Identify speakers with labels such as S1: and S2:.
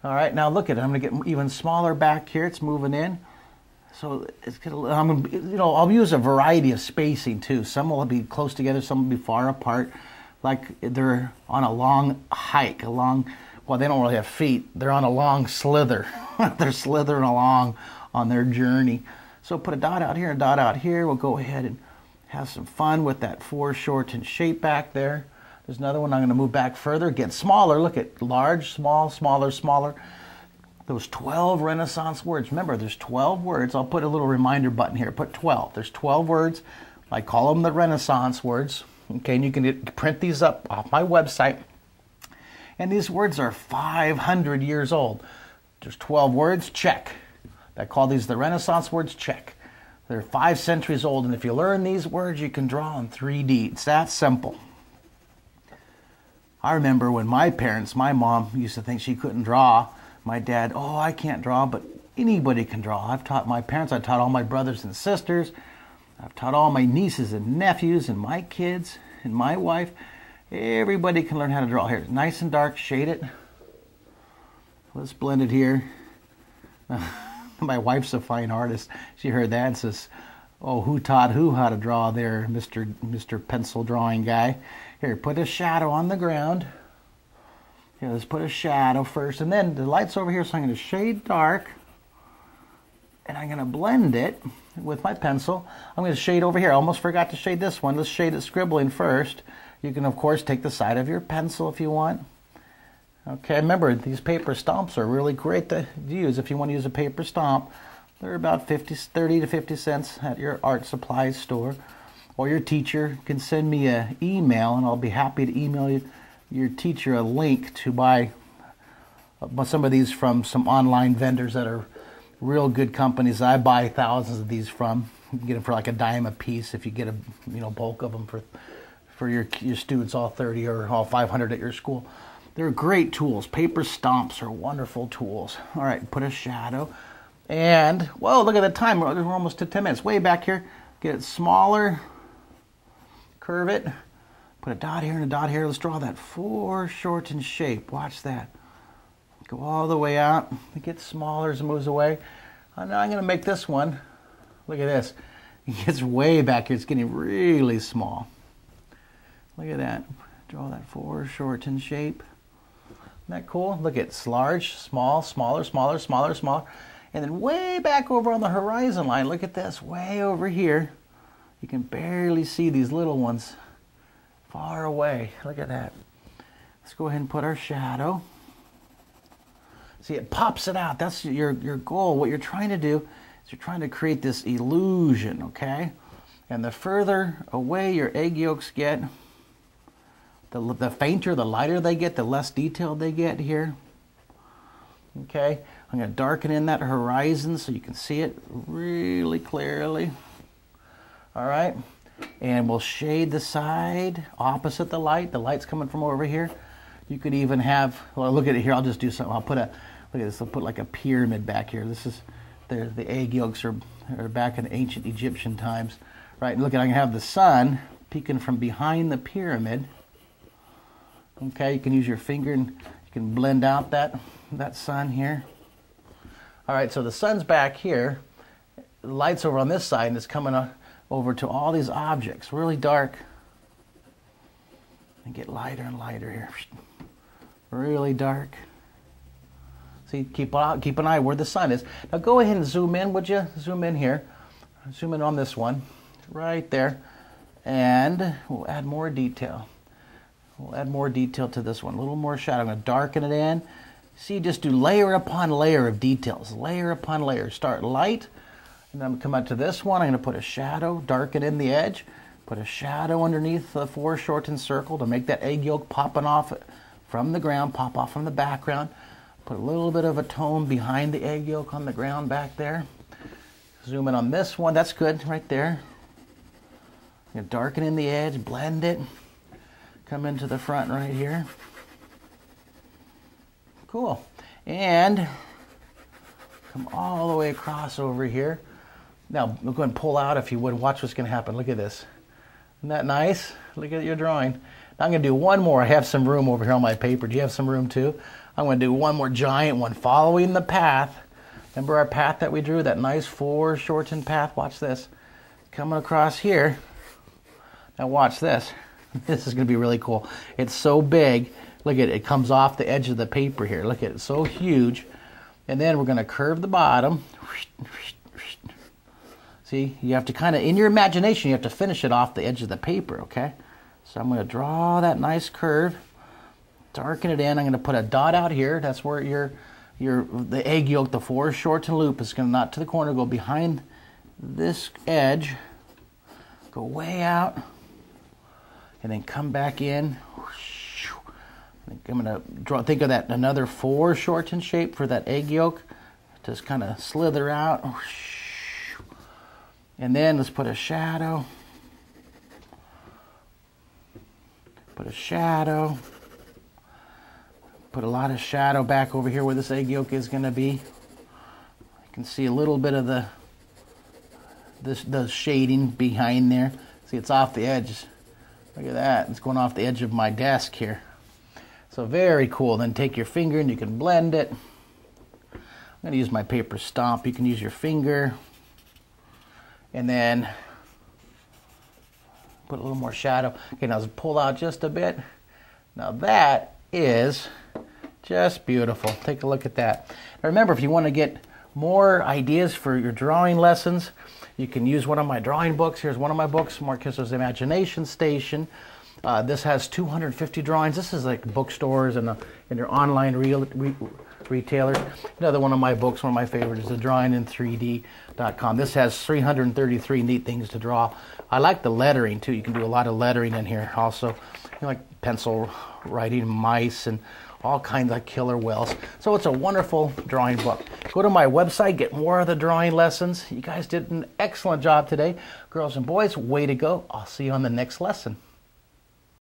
S1: All right, now look at it. I'm going to get even smaller back here. It's moving in. So it's gonna, I'll use a variety of spacing too. Some will be close together, some will be far apart, like they're on a long hike, well, they don't really have feet. They're on a long slither. They're slithering along on their journey. So put a dot out here, a dot out here. We'll go ahead and have some fun with that foreshortened shape back there. There's another one. I'm going to move back further, get smaller. Look at large, small, smaller, smaller. Those 12 Renaissance words. Remember, there's 12 words. I'll put a little reminder button here. Put 12. There's 12 words. I call them the Renaissance words. Okay, and you can print these up off my website. And these words are 500 years old. There's 12 words, check. I call these the Renaissance words, check. They're 5 centuries old, and if you learn these words, you can draw in 3D. It's that simple. I remember when my mom used to think she couldn't draw. My dad, oh, I can't draw, but anybody can draw. I've taught my parents, I've taught all my brothers and sisters, I've taught all my nieces and nephews and my kids and my wife. Everybody can learn how to draw. Here, nice and dark, shade it. Let's blend it here. My wife's a fine artist. She heard that and says, oh, who taught who how to draw there, Mr. Pencil Drawing Guy? Here, put a shadow on the ground. Here, let's put a shadow first. And then the light's over here, so I'm going to shade dark. And I'm going to blend it with my pencil. I'm going to shade over here. I almost forgot to shade this one. Let's shade it scribbling first. You can, of course, take the side of your pencil if you want. Okay, remember, these paper stomps are really great to use if you want to use a paper stomp. They're about 30 to 50 cents at your art supplies store. Or your teacher can send me an email, and I'll be happy to email your teacher a link to buy some of these from some online vendors that are real good companies. I buy thousands of these from. You can get them for like $0.10 a piece if you get a bulk of them for your students, all 30 or all 500 at your school. They're great tools. Paper stomps are wonderful tools. All right, put a shadow. And, whoa, look at the time. We're almost to 10 minutes. Way back here. Get it smaller. Curve it. Put a dot here and a dot here. Let's draw that foreshortened shape. Watch that. Go all the way out. It gets smaller as it moves away. And now I'm going to make this one. Look at this. It gets way back here. It's getting really small. Look at that. Draw that foreshortened shape. Isn't that cool? Look, it's large, small, smaller, smaller, smaller, smaller. And then way back over on the horizon line, look at this, way over here. You can barely see these little ones far away. Look at that. Let's go ahead and put our shadow. See, it pops it out. That's your goal. What you're trying to do is you're trying to create this illusion, okay? And the further away your egg yolks get, the fainter, the lighter they get, the less detailed they get here. Okay, I'm going to darken in that horizon so you can see it really clearly. All right, and we'll shade the side opposite the light. The light's coming from over here. You could even have, well, look at it here. I'll just do something. I'll put look at this. I'll put like a pyramid back here. This is, the egg yolks are back in ancient Egyptian times. Right, look at, I can have the sun peeking from behind the pyramid. Okay, you can use your finger and you can blend out that sun here. All right, so the sun's back here. The light's over on this side and it's coming over to all these objects, really dark. And get lighter and lighter here. Really dark. See, keep an eye where the sun is. Now go ahead and zoom in, would you? Zoom in here. Zoom in on this one, right there. And we'll add more detail. We'll add more detail to this one, a little more shadow. I'm going to darken it in. See, just do layer upon layer of details, layer upon layer. Start light, and then I'm going to come out to this one. I'm going to put a shadow, darken in the edge, put a shadow underneath the foreshortened circle to make that egg yolk popping off from the ground, pop off from the background. Put a little bit of a tone behind the egg yolk on the ground back there. Zoom in on this one. That's good right there. I'm going to darken in the edge, blend it. Come into the front right here. Cool. And come all the way across over here. Now, we'll go and pull out if you would. Watch what's going to happen. Look at this. Isn't that nice? Look at your drawing. Now I'm going to do one more. I have some room over here on my paper. Do you have some room too? I'm going to do one more giant one following the path. Remember our path that we drew, that nice foreshortened path? Watch this. Coming across here. Now watch this. This is going to be really cool. It's so big. Look at it. It comes off the edge of the paper here. Look at it. It's so huge. And then we're going to curve the bottom. See, you have to kind of, in your imagination, you have to finish it off the edge of the paper, okay? So I'm going to draw that nice curve, darken it in. I'm going to put a dot out here. That's where the egg yolk, the foreshortened loop, is going to not to the corner, go behind this edge, go way out, and then come back in. I'm going to draw, think of that, another foreshortened shape for that egg yolk. Just kind of slither out. And then let's put a shadow. Put a shadow. Put a lot of shadow back over here where this egg yolk is going to be. You can see a little bit of the shading behind there. See, it's off the edge. Look at that. It's going off the edge of my desk here. So very cool. Then take your finger and you can blend it. I'm going to use my paper stomp. You can use your finger. And then put a little more shadow. Okay, now let's pull out just a bit. Now that is just beautiful. Take a look at that. Now remember, if you want to get more ideas for your drawing lessons, you can use one of my drawing books. Here's one of my books, Mark Kistler's Imagination Station. This has 250 drawings. This is like bookstores and your online retailers. Another one of my books, one of my favorites, is the drawingin3d.com. This has 333 neat things to draw. I like the lettering too. You can do a lot of lettering in here also. Like pencil writing mice and all kinds of killer whales. So it's a wonderful drawing book. Go to my website, get more of the drawing lessons. You guys did an excellent job today. Girls and boys, way to go. I'll see you on the next lesson.